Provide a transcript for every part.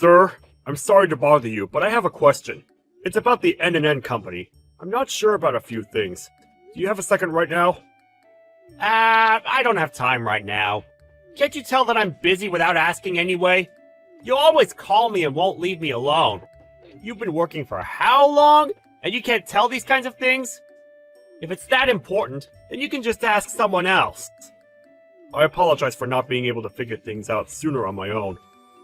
Sir, I'm sorry to bother you, but I have a question. It's about the N&N Company. I'm not sure about a few things. Do you have a second right now? I don't have time right now. Can't you tell that I'm busy without asking anyway? You always call me and won't leave me alone. You've been working for how long? And you can't tell these kinds of things? If it's that important, then you can just ask someone else. I apologize for not being able to figure things out sooner on my own.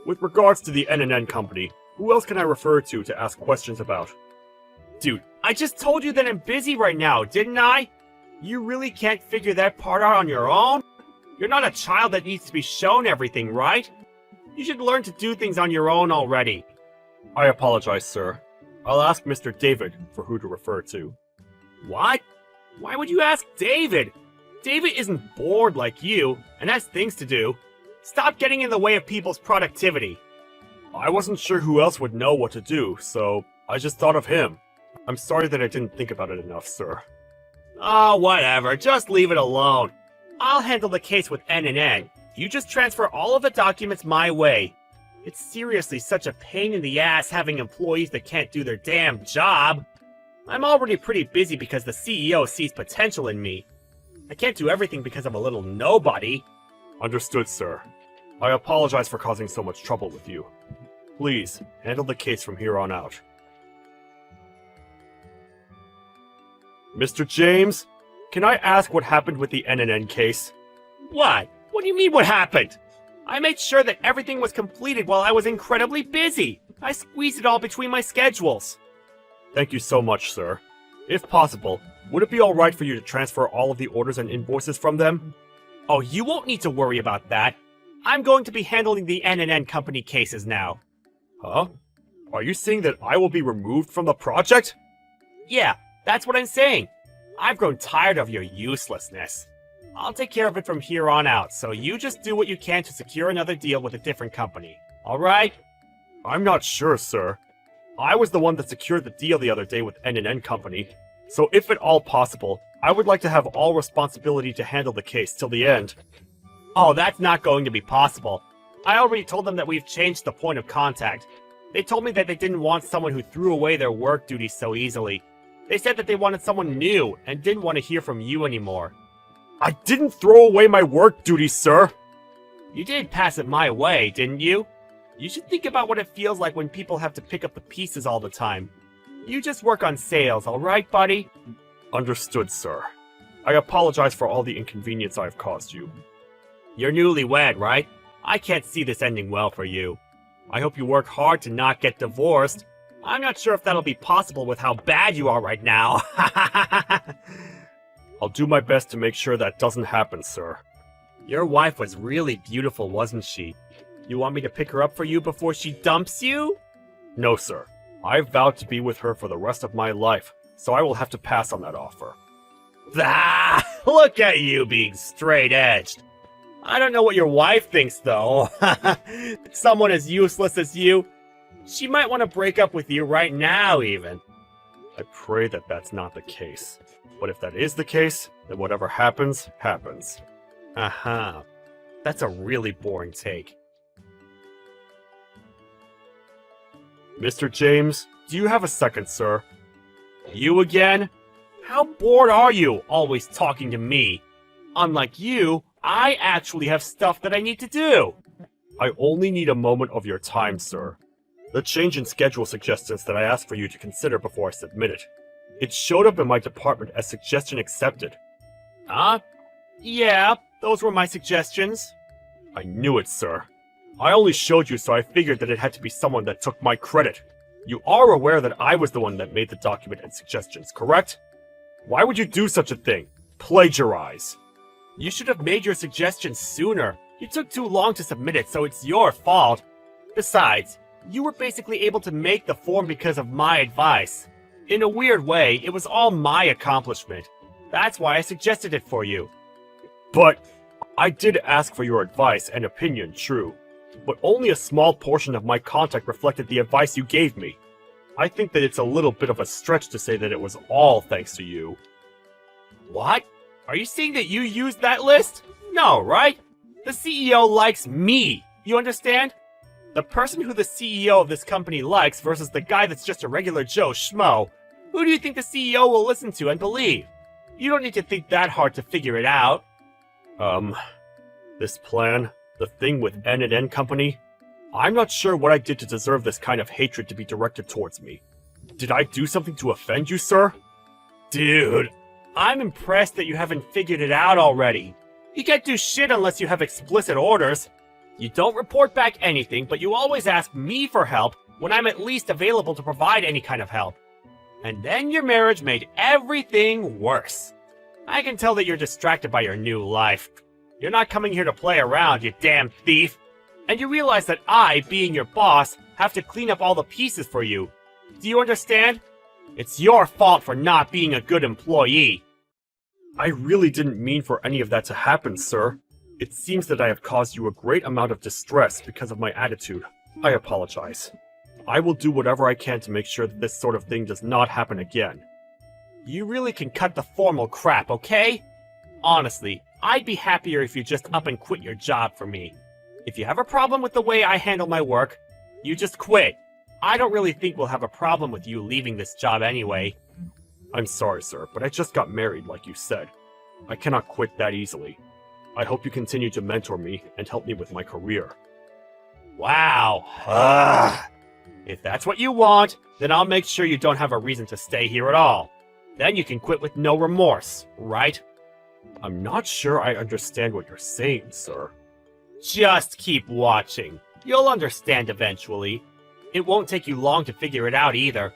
With regards to the N&N Company, who else can I refer to ask questions about? Dude, I just told you that I'm busy right now, didn't I? You really can't figure that part out on your own? You're not a child that needs to be shown everything, right? You should learn to do things on your own already. I apologize, sir. I'll ask Mr. David for who to refer to. What? Why would you ask David? David isn't bored like you, and has things to do. Stop getting in the way of people's productivity. I wasn't sure who else would know what to do, so I just thought of him. I'm sorry that I didn't think about it enough, sir. Oh, whatever. Just leave it alone. I'll handle the case with N&N. You just transfer all of the documents my way. It's seriously such a pain in the ass having employees that can't do their damn job. I'm already pretty busy because the CEO sees potential in me. I can't do everything because I'm a little nobody. Understood, sir. I apologize for causing so much trouble with you. Please, handle the case from here on out. Mr. James, can I ask what happened with the N&N case? What? What do you mean what happened? I made sure that everything was completed while I was incredibly busy. I squeezed it all between my schedules. Thank you so much, sir. If possible, would it be alright for you to transfer all of the orders and invoices from them? Oh, you won't need to worry about that. I'm going to be handling the N&N Company cases now. Huh? Are you saying that I will be removed from the project? Yeah, that's what I'm saying. I've grown tired of your uselessness. I'll take care of it from here on out, so you just do what you can to secure another deal with a different company. Alright? I'm not sure, sir. I was the one that secured the deal the other day with N&N Company, so if at all possible, I would like to have all responsibility to handle the case till the end. Oh, that's not going to be possible. I already told them that we've changed the point of contact. They told me that they didn't want someone who threw away their work duties so easily. They said that they wanted someone new and didn't want to hear from you anymore. I didn't throw away my work duties, sir! You did pass it my way, didn't you? You should think about what it feels like when people have to pick up the pieces all the time. You just work on sales, alright, buddy? Understood, sir. I apologize for all the inconvenience I've caused you. You're newlywed, right? I can't see this ending well for you. I hope you work hard to not get divorced. I'm not sure if that'll be possible with how bad you are right now. I'll do my best to make sure that doesn't happen, sir. Your wife was really beautiful, wasn't she? You want me to pick her up for you before she dumps you? No, sir. I vowed to be with her for the rest of my life, so I will have to pass on that offer. Ah, look at you being straight-edged. I don't know what your wife thinks, though. Someone as useless as you. She might want to break up with you right now, even. I pray that that's not the case. But if that is the case, then whatever happens, happens. Uh-huh. That's a really boring take. Mr. James, do you have a second, sir? You again? How bored are you, always talking to me? Unlike you, I actually have stuff that I need to do. I only need a moment of your time, sir. The change in schedule suggestions that I asked for you to consider before I submit it. It showed up in my department as suggestion accepted. Huh? Yeah, those were my suggestions. I knew it, sir. I only showed you so I figured that it had to be someone that took my credit. You are aware that I was the one that made the document and suggestions, correct? Why would you do such a thing? Plagiarize. You should have made your suggestions sooner. You took too long to submit it, so it's your fault. Besides, you were basically able to make the form because of my advice. In a weird way, it was all my accomplishment. That's why I suggested it for you. But I did ask for your advice and opinion, true. But only a small portion of my contact reflected the advice you gave me. I think that it's a little bit of a stretch to say that it was all thanks to you. What? Are you saying that you used that list? No, right? The CEO likes me. You understand? The person who the CEO of this company likes versus the guy that's just a regular Joe Schmo. Who do you think the CEO will listen to and believe? You don't need to think that hard to figure it out. This plan, the thing with N&N Company, I'm not sure what I did to deserve this kind of hatred to be directed towards me. Did I do something to offend you, sir? Dude, I'm impressed that you haven't figured it out already. You can't do shit unless you have explicit orders. You don't report back anything, but you always ask me for help when I'm at least available to provide any kind of help. And then your marriage made everything worse. I can tell that you're distracted by your new life. You're not coming here to play around, you damn thief. And you realize that I, being your boss, have to clean up all the pieces for you. Do you understand? It's your fault for not being a good employee. I really didn't mean for any of that to happen, sir. It seems that I have caused you a great amount of distress because of my attitude. I apologize. I will do whatever I can to make sure that this sort of thing does not happen again. You really can cut the formal crap, okay? Honestly, I'd be happier if you just up and quit your job for me. If you have a problem with the way I handle my work, you just quit. I don't really think we'll have a problem with you leaving this job anyway. I'm sorry, sir, but I just got married, like you said. I cannot quit that easily. I hope you continue to mentor me and help me with my career. Wow. If that's what you want, then I'll make sure you don't have a reason to stay here at all. Then you can quit with no remorse, right? I'm not sure I understand what you're saying, sir. Just keep watching. You'll understand eventually. It won't take you long to figure it out either.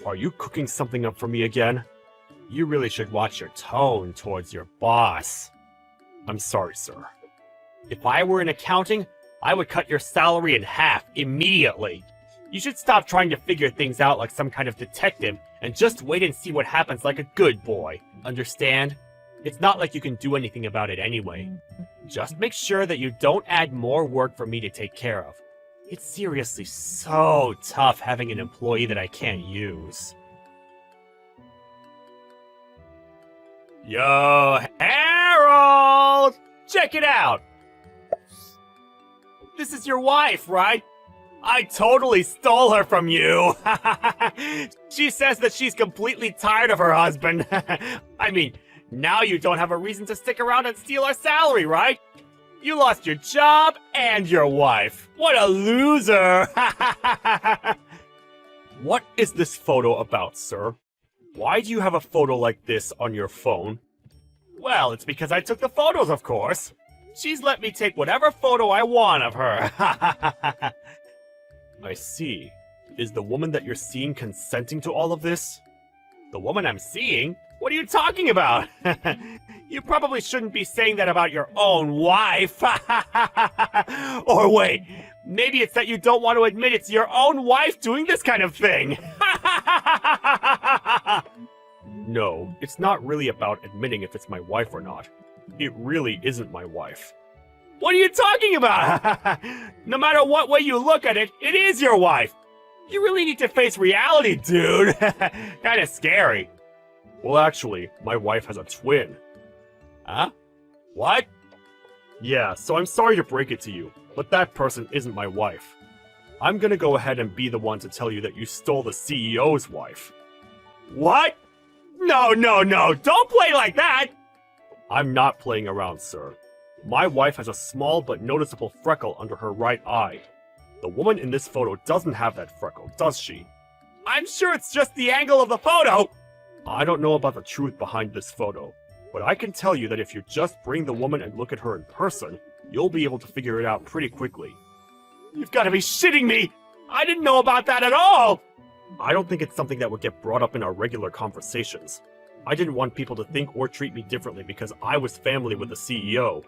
Are you cooking something up for me again? You really should watch your tone towards your boss. I'm sorry, sir. If I were in accounting, I would cut your salary in half immediately. You should stop trying to figure things out like some kind of detective and just wait and see what happens like a good boy. Understand? It's not like you can do anything about it anyway. Just make sure that you don't add more work for me to take care of. It's seriously so tough having an employee that I can't use. Yo, Harold! Check it out! This is your wife, right? I totally stole her from you! She says that she's completely tired of her husband. I mean, now you don't have a reason to stick around and steal our salary, right? You lost your job and your wife. What a loser! What is this photo about, sir? Why do you have a photo like this on your phone? Well, it's because I took the photos, of course. She's let me take whatever photo I want of her. I see. Is the woman that you're seeing consenting to all of this? The woman I'm seeing? What are you talking about? You probably shouldn't be saying that about your own wife. Or wait, maybe it's that you don't want to admit it's your own wife doing this kind of thing. No, it's not really about admitting if it's my wife or not. It really isn't my wife. What are you talking about? No matter what way you look at it, it is your wife. You really need to face reality, dude. Kinda scary. Well, actually, my wife has a twin. Huh? What? Yeah, so I'm sorry to break it to you, but that person isn't my wife. I'm gonna go ahead and be the one to tell you that you stole the CEO's wife. What? No, don't play like that! I'm not playing around, sir. My wife has a small but noticeable freckle under her right eye. The woman in this photo doesn't have that freckle, does she? I'm sure it's just the angle of the photo! I don't know about the truth behind this photo, but I can tell you that if you just bring the woman and look at her in person, you'll be able to figure it out pretty quickly. You've got to be shitting me! I didn't know about that at all! I don't think it's something that would get brought up in our regular conversations. I didn't want people to think or treat me differently because I was family with the CEO.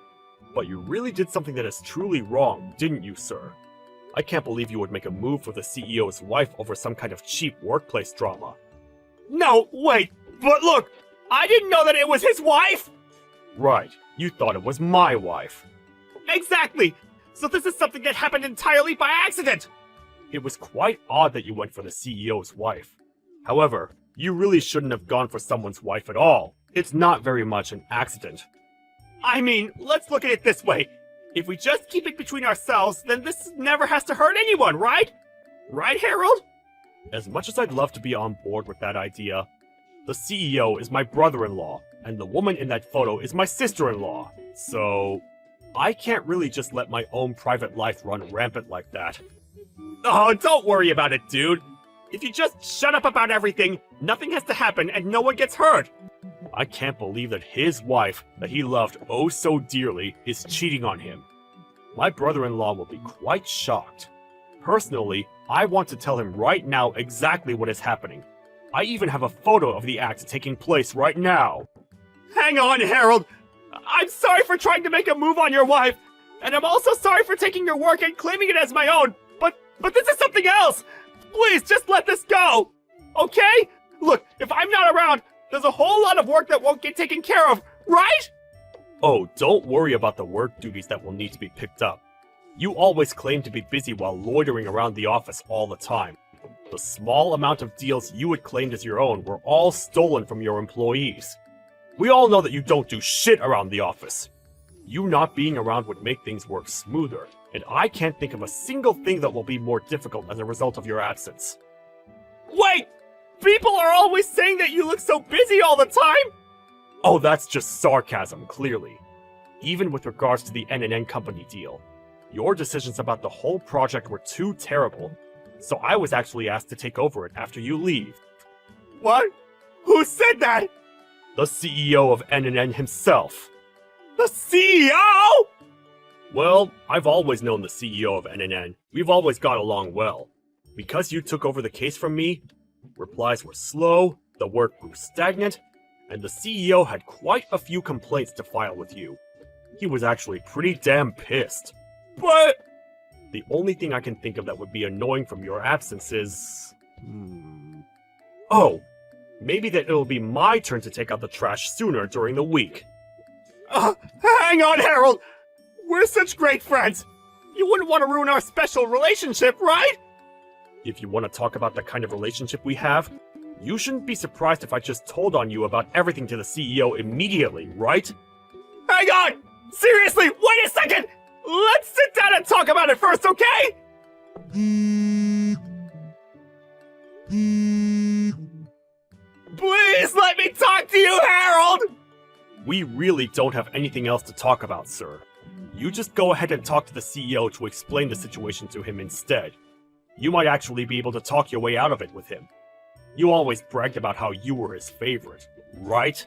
But you really did something that is truly wrong, didn't you, sir? I can't believe you would make a move for the CEO's wife over some kind of cheap workplace drama. No, wait, but look! I didn't know that it was his wife! Right, you thought it was my wife. Exactly! So this is something that happened entirely by accident! It was quite odd that you went for the CEO's wife. However, you really shouldn't have gone for someone's wife at all. It's not very much an accident. I mean, let's look at it this way. If we just keep it between ourselves, then this never has to hurt anyone, right? Right, Harold? As much as I'd love to be on board with that idea, the CEO is my brother-in-law, and the woman in that photo is my sister-in-law. So, I can't really just let my own private life run rampant like that. Oh, don't worry about it, dude. If you just shut up about everything, nothing has to happen and no one gets hurt. I can't believe that his wife, that he loved oh so dearly, is cheating on him. My brother-in-law will be quite shocked. Personally, I want to tell him right now exactly what is happening. I even have a photo of the act taking place right now. Hang on, Harold. I'm sorry for trying to make a move on your wife, and I'm also sorry for taking your work and claiming it as my own, but this is something else! Please, just let this go! Okay? Look, if I'm not around, there's a whole lot of work that won't get taken care of, right? Oh, don't worry about the work duties that will need to be picked up. You always claim to be busy while loitering around the office all the time. The small amount of deals you had claimed as your own were all stolen from your employees. We all know that you don't do shit around the office. You not being around would make things work smoother, and I can't think of a single thing that will be more difficult as a result of your absence. Wait! People are always saying that you look so busy all the time! Oh, that's just sarcasm, clearly. Even with regards to the N&N company deal. Your decisions about the whole project were too terrible, so I was actually asked to take over it after you leave. What? Who said that? The CEO of N&N himself. The CEO?! Well, I've always known the CEO of N&N. We've always got along well. Because you took over the case from me, replies were slow, the work grew stagnant, and the CEO had quite a few complaints to file with you. He was actually pretty damn pissed. But... The only thing I can think of that would be annoying from your absence is... Oh, maybe that it'll be my turn to take out the trash sooner during the week. Hang on, Harold! We're such great friends! You wouldn't want to ruin our special relationship, right? If you want to talk about the kind of relationship we have, you shouldn't be surprised if I just told on you about everything to the CEO immediately, right? Hang on! Seriously, wait a second! Let's sit down and talk about it first, okay? Please let me talk to you, Harold! We really don't have anything else to talk about, sir. You just go ahead and talk to the CEO to explain the situation to him instead. You might actually be able to talk your way out of it with him. You always bragged about how you were his favorite, right?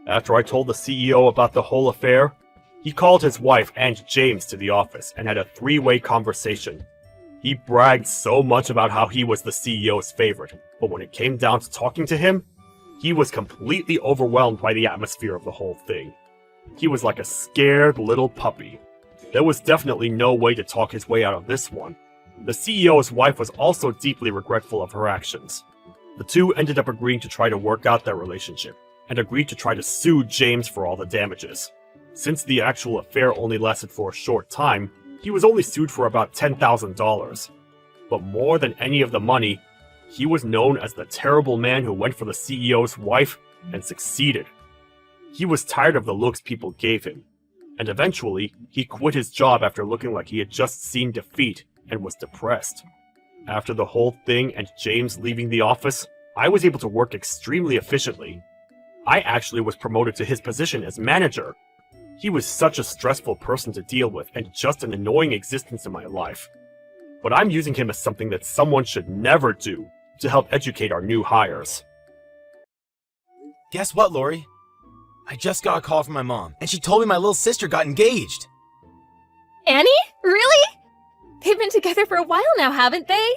After I told the CEO about the whole affair, he called his wife and James to the office and had a three-way conversation. He bragged so much about how he was the CEO's favorite, but when it came down to talking to him, he was completely overwhelmed by the atmosphere of the whole thing. He was like a scared little puppy. There was definitely no way to talk his way out of this one. The CEO's wife was also deeply regretful of her actions. The two ended up agreeing to try to work out their relationship, and agreed to try to sue James for all the damages. Since the actual affair only lasted for a short time, he was only sued for about $10,000. But more than any of the money, he was known as the terrible man who went for the CEO's wife and succeeded. He was tired of the looks people gave him, and eventually, he quit his job after looking like he had just seen defeat and was depressed. After the whole thing and James leaving the office, I was able to work extremely efficiently. I actually was promoted to his position as manager. He was such a stressful person to deal with and just an annoying existence in my life. But I'm using him as something that someone should never do to help educate our new hires. Guess what, Lori? I just got a call from my mom, and she told me my little sister got engaged. Annie? Really? They've been together for a while now, haven't they?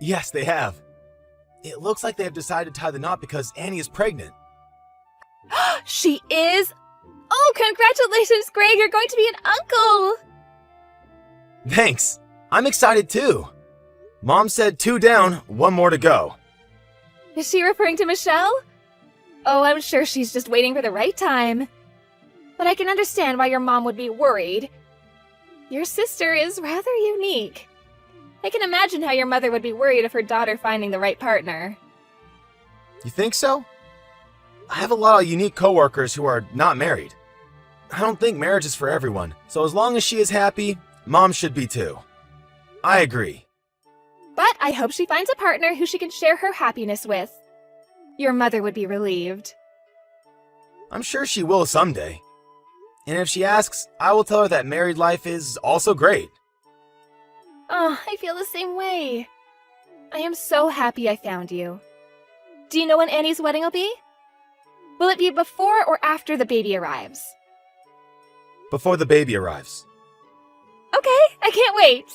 Yes, they have. It looks like they have decided to tie the knot because Annie is pregnant. She is? Oh, congratulations, Greg! You're going to be an uncle! Thanks. I'm excited too. Mom said 2 down, 1 more to go. Is she referring to Michelle? Oh, I'm sure she's just waiting for the right time. But I can understand why your mom would be worried. Your sister is rather unique. I can imagine how your mother would be worried of her daughter finding the right partner. You think so? I have a lot of unique coworkers who are not married. I don't think marriage is for everyone, so as long as she is happy, Mom should be too. I agree. But I hope she finds a partner who she can share her happiness with. Your mother would be relieved. I'm sure she will someday. And if she asks, I will tell her that married life is also great. Oh, I feel the same way. I am so happy I found you. Do you know when Annie's wedding will be? Will it be before or after the baby arrives? Before the baby arrives. Okay, I can't wait.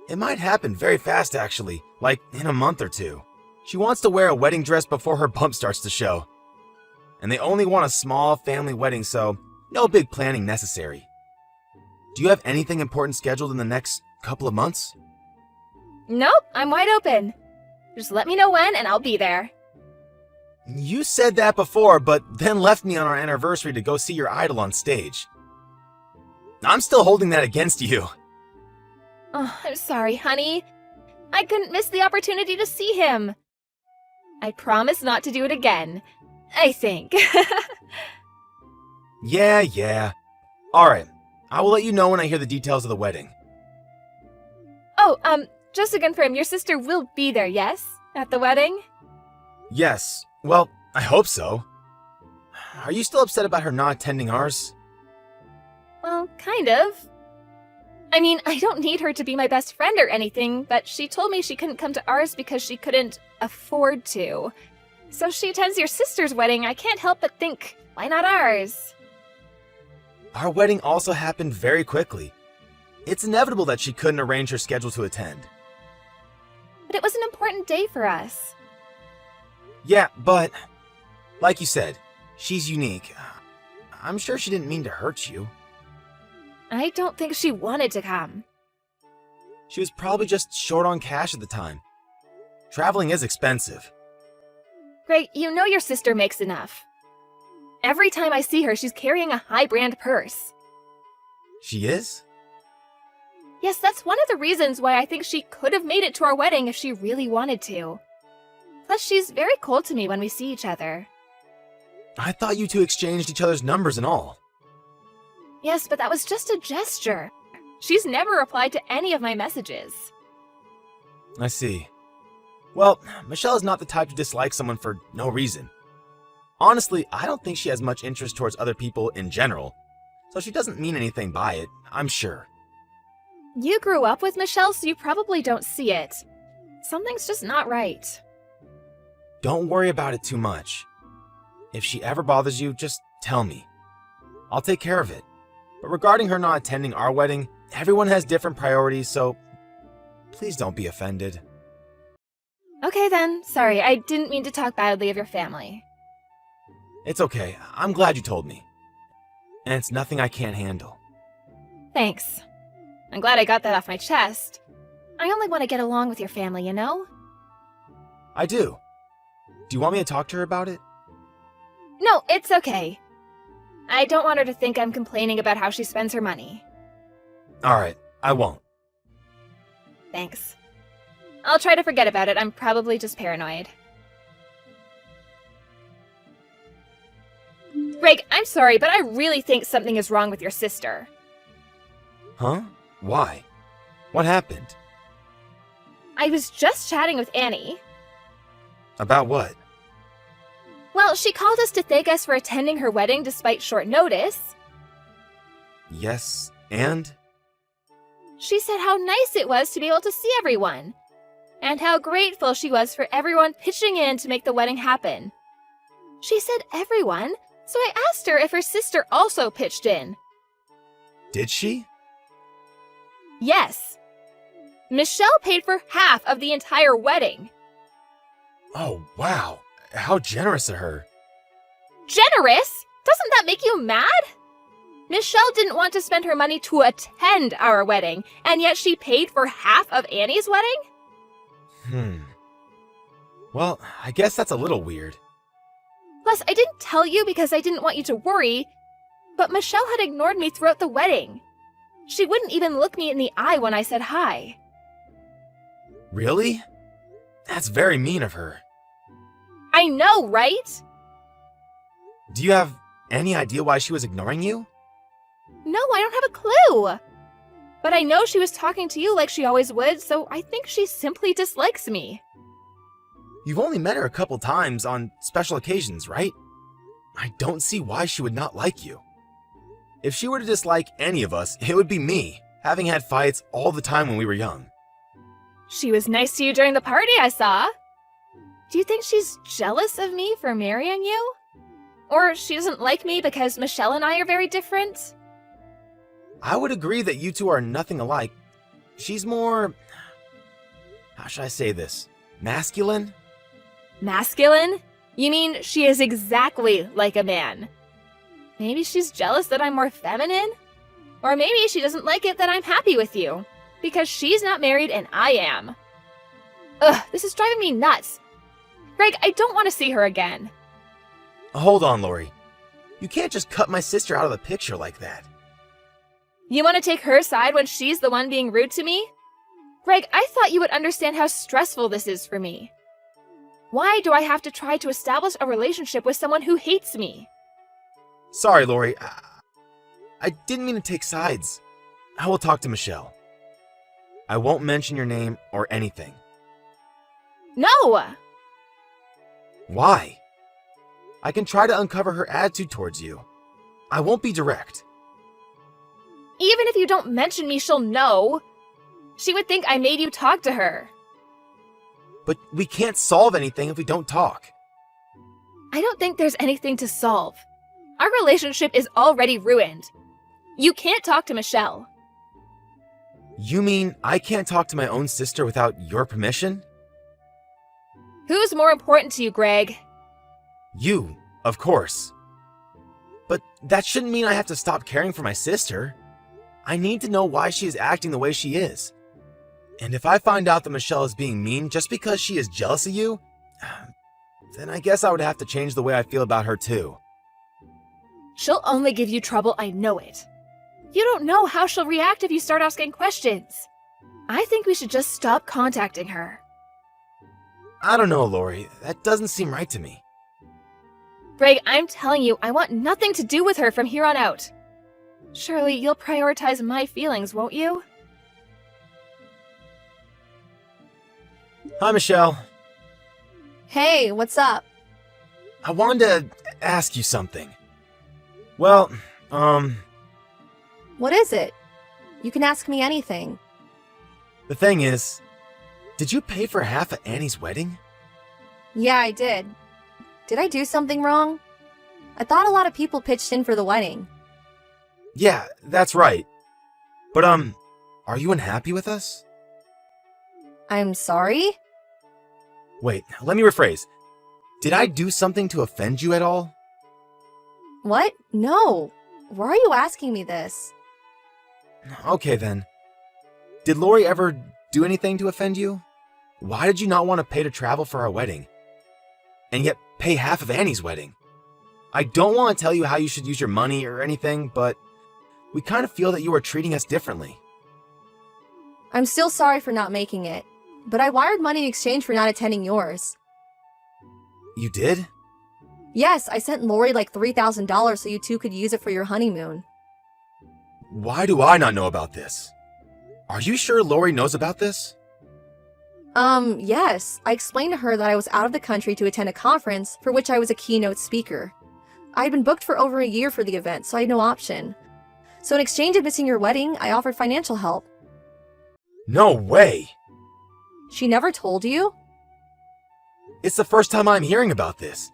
It might happen very fast actually, like in a month or two. She wants to wear a wedding dress before her bump starts to show. And they only want a small family wedding, so no big planning necessary. Do you have anything important scheduled in the next couple of months? Nope, I'm wide open. Just let me know when and I'll be there. You said that before, but then left me on our anniversary to go see your idol on stage. I'm still holding that against you. Oh, I'm sorry, honey. I couldn't miss the opportunity to see him. I promise not to do it again. I think. Yeah. Alright, I will let you know when I hear the details of the wedding. Oh, just to confirm, your sister will be there, yes? At the wedding? Yes, well, I hope so. Are you still upset about her not attending ours? Well, kind of. I mean, I don't need her to be my best friend or anything, but she told me she couldn't come to ours because she couldn't afford to. So she attends your sister's wedding. I can't help but think, why not ours? Our wedding also happened very quickly. It's inevitable that she couldn't arrange her schedule to attend. But it was an important day for us. Yeah, but, like you said, she's unique. I'm sure she didn't mean to hurt you. I don't think she wanted to come. She was probably just short on cash at the time. Traveling is expensive. Greg, you know your sister makes enough. Every time I see her, she's carrying a high-brand purse. She is? Yes, that's one of the reasons why I think she could have made it to our wedding if she really wanted to. Plus, she's very cold to me when we see each other. I thought you two exchanged each other's numbers and all. Yes, but that was just a gesture. She's never replied to any of my messages. I see. Well, Michelle is not the type to dislike someone for no reason. Honestly, I don't think she has much interest towards other people in general, so she doesn't mean anything by it, I'm sure. You grew up with Michelle, so you probably don't see it. Something's just not right. Don't worry about it too much. If she ever bothers you, just tell me. I'll take care of it. But regarding her not attending our wedding, everyone has different priorities, so please don't be offended. Okay then, sorry, I didn't mean to talk badly of your family. It's okay, I'm glad you told me. And it's nothing I can't handle. Thanks. I'm glad I got that off my chest. I only want to get along with your family, you know? I do. Do you want me to talk to her about it? No, it's okay. I don't want her to think I'm complaining about how she spends her money. Alright, I won't. Thanks. I'll try to forget about it. I'm probably just paranoid. Greg, I'm sorry, but I really think something is wrong with your sister. Huh? Why? What happened? I was just chatting with Annie. About what? Well, she called us to thank us for attending her wedding despite short notice. Yes, and? She said how nice it was to be able to see everyone, and how grateful she was for everyone pitching in to make the wedding happen. She said everyone, so I asked her if her sister also pitched in. Did she? Yes. Michelle paid for half of the entire wedding. Oh, wow. How generous of her. Generous? Doesn't that make you mad? Michelle didn't want to spend her money to attend our wedding, and yet she paid for half of Annie's wedding? Well, I guess that's a little weird. Plus, I didn't tell you because I didn't want you to worry, but Michelle had ignored me throughout the wedding. She wouldn't even look me in the eye when I said hi. Really? That's very mean of her. I know, right? Do you have any idea why she was ignoring you? No, I don't have a clue. But I know she was talking to you like she always would, so I think she simply dislikes me. You've only met her a couple times on special occasions, right? I don't see why she would not like you. If she were to dislike any of us, it would be me, having had fights all the time when we were young. She was nice to you during the party I saw. Do you think she's jealous of me for marrying you? Or she doesn't like me because Michelle and I are very different? I would agree that you two are nothing alike. She's more... how should I say this? Masculine? Masculine? You mean she is exactly like a man? Maybe she's jealous that I'm more feminine? Or maybe she doesn't like it that I'm happy with you, because she's not married and I am. Ugh, this is driving me nuts. Greg, I don't want to see her again. Hold on, Lori. You can't just cut my sister out of the picture like that. You want to take her side when she's the one being rude to me? Greg, I thought you would understand how stressful this is for me. Why do I have to try to establish a relationship with someone who hates me? Sorry, Lori. I didn't mean to take sides. I will talk to Michelle. I won't mention your name or anything. No! Why? I can try to uncover her attitude towards you. I won't be direct. Even if you don't mention me, she'll know. She would think I made you talk to her. But we can't solve anything if we don't talk. I don't think there's anything to solve. Our relationship is already ruined. You can't talk to Michelle. You mean I can't talk to my own sister without your permission? Who's more important to you, Greg? You, of course. But that shouldn't mean I have to stop caring for my sister. I need to know why she is acting the way she is. And if I find out that Michelle is being mean just because she is jealous of you, then I guess I would have to change the way I feel about her too. She'll only give you trouble, I know it. You don't know how she'll react if you start asking questions. I think we should just stop contacting her. I don't know, Lori. That doesn't seem right to me. Greg, I'm telling you, I want nothing to do with her from here on out. Surely you'll prioritize my feelings, won't you? Hi, Michelle. Hey, what's up? I wanted to ask you something. Well, What is it? You can ask me anything. the thing is, did you pay for half of Annie's wedding? Yeah, I did. Did I do something wrong? I thought a lot of people pitched in for the wedding. Yeah, that's right. But, are you unhappy with us? I'm sorry? Wait, let me rephrase. Did I do something to offend you at all? What? No. Why are you asking me this? Okay then. Did Lori ever do anything to offend you? Why did you not want to pay to travel for our wedding? And yet pay half of Annie's wedding? I don't want to tell you how you should use your money or anything, but we kind of feel that you are treating us differently. I'm still sorry for not making it, but I wired money in exchange for not attending yours. You did? Yes, I sent Lori like $3,000 so you two could use it for your honeymoon. Why do I not know about this? Are you sure Lori knows about this? Yes. I explained to her that I was out of the country to attend a conference for which I was a keynote speaker. I had been booked for over a year for the event, so I had no option. So in exchange of missing your wedding, I offered financial help. No way! She never told you? It's the first time I'm hearing about this.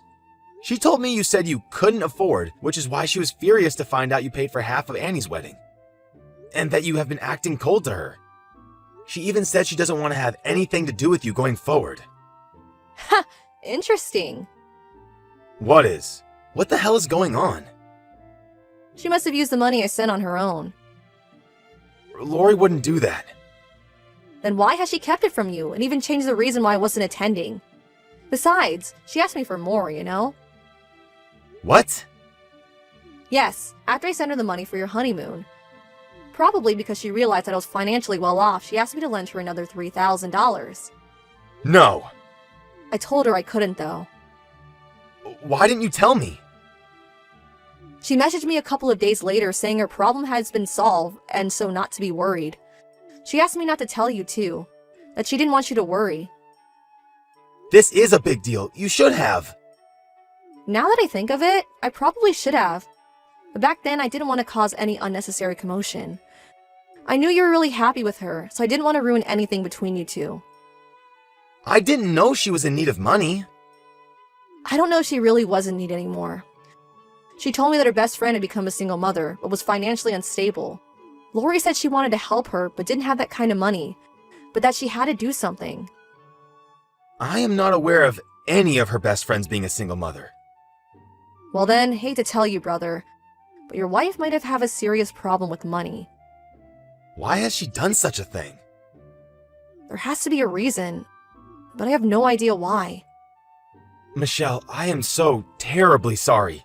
She told me you said you couldn't afford, which is why she was furious to find out you paid for half of Annie's wedding. And that you have been acting cold to her. She even said she doesn't want to have anything to do with you going forward. Ha! Interesting. What is? What the hell is going on? She must have used the money I sent on her own. Lori wouldn't do that. Then why has she kept it from you and even changed the reason why I wasn't attending? Besides, she asked me for more, you know? What? Yes, after I sent her the money for your honeymoon. Probably because she realized that I was financially well off, she asked me to lend her another $3,000. No. I told her I couldn't, though. Why didn't you tell me? She messaged me a couple of days later saying her problem has been solved and so not to be worried. She asked me not to tell you too, that she didn't want you to worry. This is a big deal. You should have. Now that I think of it, I probably should have. But back then I didn't want to cause any unnecessary commotion. I knew you were really happy with her, so I didn't want to ruin anything between you two. I didn't know she was in need of money. I don't know if she really was in need anymore. She told me that her best friend had become a single mother, but was financially unstable. Lori said she wanted to help her, but didn't have that kind of money, but that she had to do something. I am not aware of any of her best friends being a single mother. Well then, hate to tell you, brother, but your wife might have a serious problem with money. Why has she done such a thing? There has to be a reason, but I have no idea why. Michelle, I am so terribly sorry.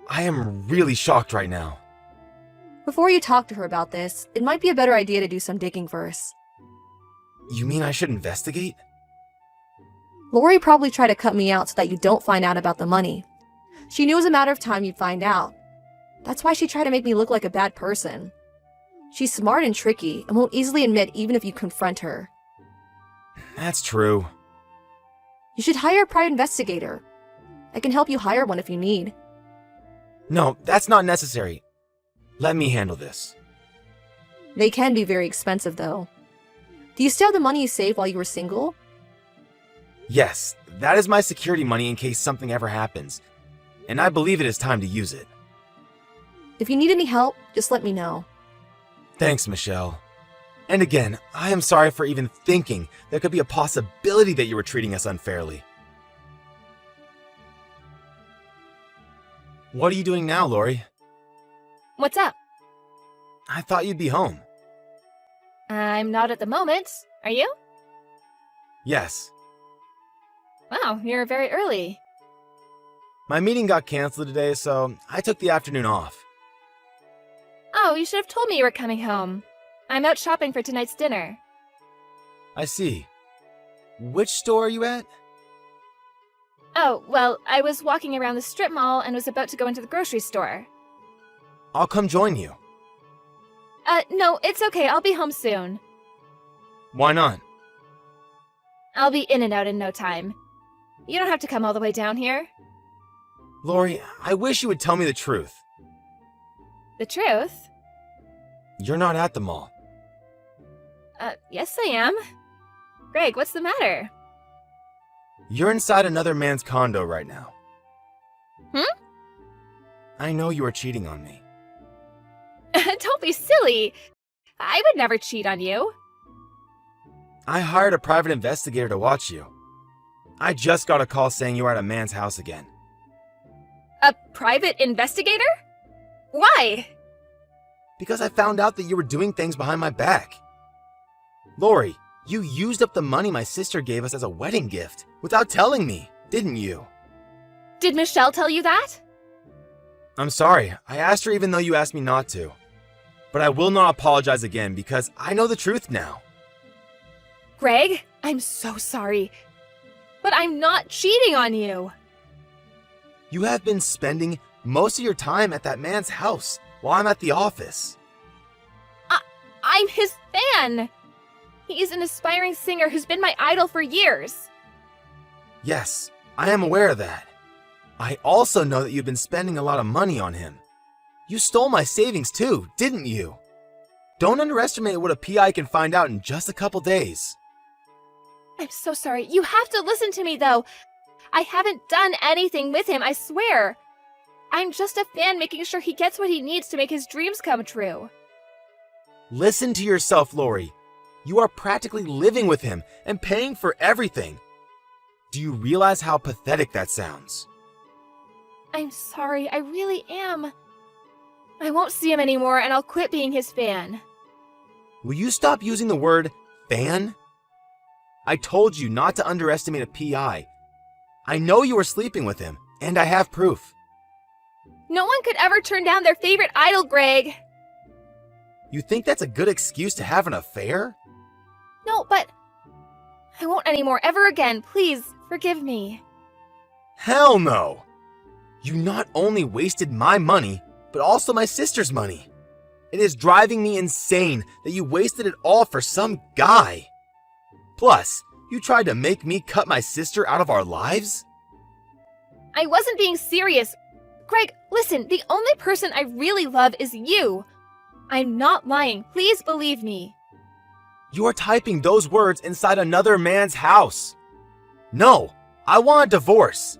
I am really shocked right now. Before you talk to her about this, it might be a better idea to do some digging first. You mean I should investigate? Lori probably tried to cut me out so that you don't find out about the money. She knew it was a matter of time you'd find out. That's why she tried to make me look like a bad person. She's smart and tricky and won't easily admit even if you confront her. That's true. You should hire a private investigator. I can help you hire one if you need. No, that's not necessary. Let me handle this. They can be very expensive though. Do you still have the money you saved while you were single? Yes, that is my security money in case something ever happens, and I believe it is time to use it. If you need any help, just let me know. Thanks, Michelle. And again, I am sorry for even thinking there could be a possibility that you were treating us unfairly. What are you doing now, Lori? What's up? I thought you'd be home. I'm not at the moment. Are you? Yes. Wow, you're very early. My meeting got canceled today, so I took the afternoon off. Oh, you should have told me you were coming home. I'm out shopping for tonight's dinner. I see. Which store are you at? Oh, well, I was walking around the strip mall and was about to go into the grocery store. I'll come join you. No, it's okay. I'll be home soon. Why not? I'll be in and out in no time. You don't have to come all the way down here. Lori, I wish you would tell me the truth. The truth? You're not at the mall. Yes I am. Greg, what's the matter? You're inside another man's condo right now. I know you are cheating on me. Don't be silly. I would never cheat on you. I hired a private investigator to watch you. I just got a call saying you are at a man's house again. A private investigator? Why? Because I found out that you were doing things behind my back. Lori, you used up the money my sister gave us as a wedding gift without telling me, didn't you? Did Michelle tell you that? I'm sorry, I asked her even though you asked me not to. But I will not apologize again because I know the truth now. Greg, I'm so sorry. But I'm not cheating on you. You have been spending most of your time at that man's house while I'm at the office. I'm his fan. He's an aspiring singer who's been my idol for years. Yes, I am aware of that. I also know that you've been spending a lot of money on him. You stole my savings too, didn't you? Don't underestimate what a PI can find out in just a couple days. I'm so sorry. You have to listen to me, though. I haven't done anything with him, I swear. I'm just a fan making sure he gets what he needs to make his dreams come true. Listen to yourself, Lori. You are practically living with him and paying for everything. Do you realize how pathetic that sounds? I'm sorry, I really am. I won't see him anymore and I'll quit being his fan. Will you stop using the word fan? I told you not to underestimate a PI. I know you were sleeping with him, and I have proof. No one could ever turn down their favorite idol, Greg. You think that's a good excuse to have an affair? No, but I won't anymore ever again. Please, forgive me. Hell no! You not only wasted my money, but also my sister's money. It is driving me insane that you wasted it all for some guy. Plus, you tried to make me cut my sister out of our lives? I wasn't being serious. Greg, listen, the only person I really love is you. I'm not lying. Please believe me. You are typing those words inside another man's house. No, I want a divorce.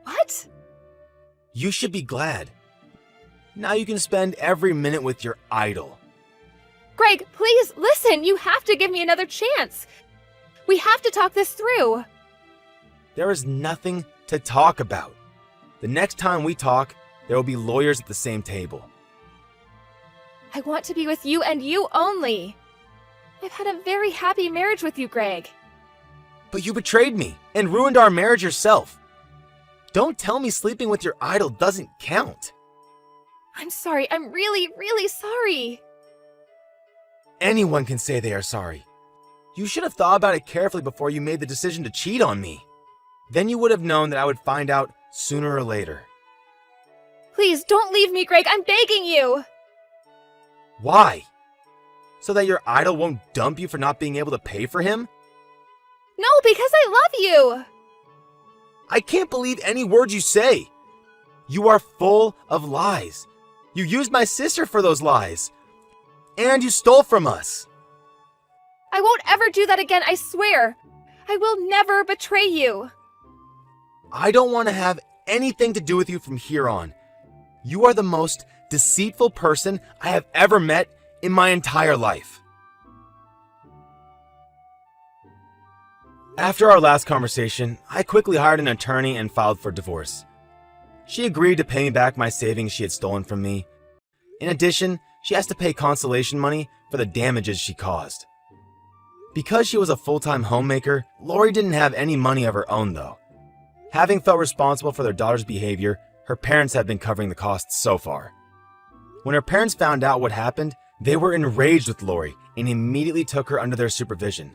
What? You should be glad. Now you can spend every minute with your idol. Greg, please listen. You have to give me another chance. We have to talk this through. There is nothing to talk about. The next time we talk, there will be lawyers at the same table. I want to be with you and you only. I've had a very happy marriage with you, Greg. But you betrayed me and ruined our marriage yourself. Don't tell me sleeping with your idol doesn't count. I'm sorry. I'm really, really sorry. Anyone can say they are sorry. You should have thought about it carefully before you made the decision to cheat on me. Then you would have known that I would find out sooner or later. Please don't leave me, Greg. I'm begging you. Why? So that your idol won't dump you for not being able to pay for him? No, because I love you. I can't believe any word you say. You are full of lies. You used my sister for those lies. And you stole from us. I won't ever do that again, I swear. I will never betray you. I don't want to have anything to do with you from here on. You are the most deceitful person I have ever met in my entire life. After our last conversation, I quickly hired an attorney and filed for divorce. She agreed to pay me back my savings she had stolen from me. In addition, she has to pay consolation money for the damages she caused. Because she was a full-time homemaker, Lori didn't have any money of her own though. Having felt responsible for their daughter's behavior, her parents have been covering the costs so far. When her parents found out what happened, they were enraged with Lori and immediately took her under their supervision.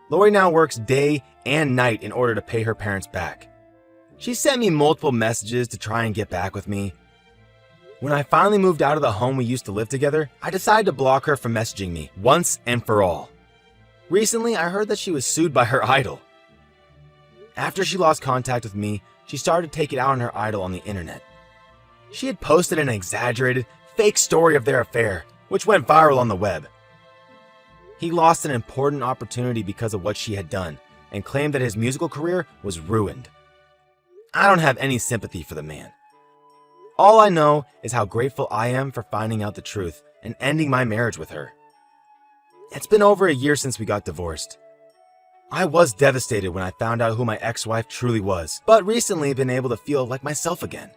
Lori now works day and night in order to pay her parents back. She sent me multiple messages to try and get back with me. When I finally moved out of the home we used to live together, I decided to block her from messaging me once and for all. Recently, I heard that she was sued by her idol. After she lost contact with me, she started to take it out on her idol on the internet. She had posted an exaggerated, fake story of their affair, which went viral on the web. He lost an important opportunity because of what she had done, and claimed that his musical career was ruined. I don't have any sympathy for the man. All I know is how grateful I am for finding out the truth and ending my marriage with her. It's been over a year since we got divorced. I was devastated when I found out who my ex-wife truly was, but recently been able to feel like myself again.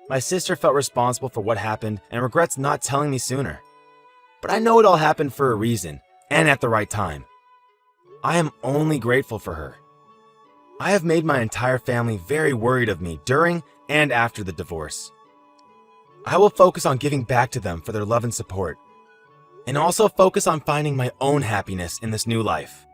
My sister felt responsible for what happened and regrets not telling me sooner. But I know it all happened for a reason, and at the right time. I am only grateful for her. I have made my entire family very worried of me during and after the divorce. I will focus on giving back to them for their love and support, and also focus on finding my own happiness in this new life.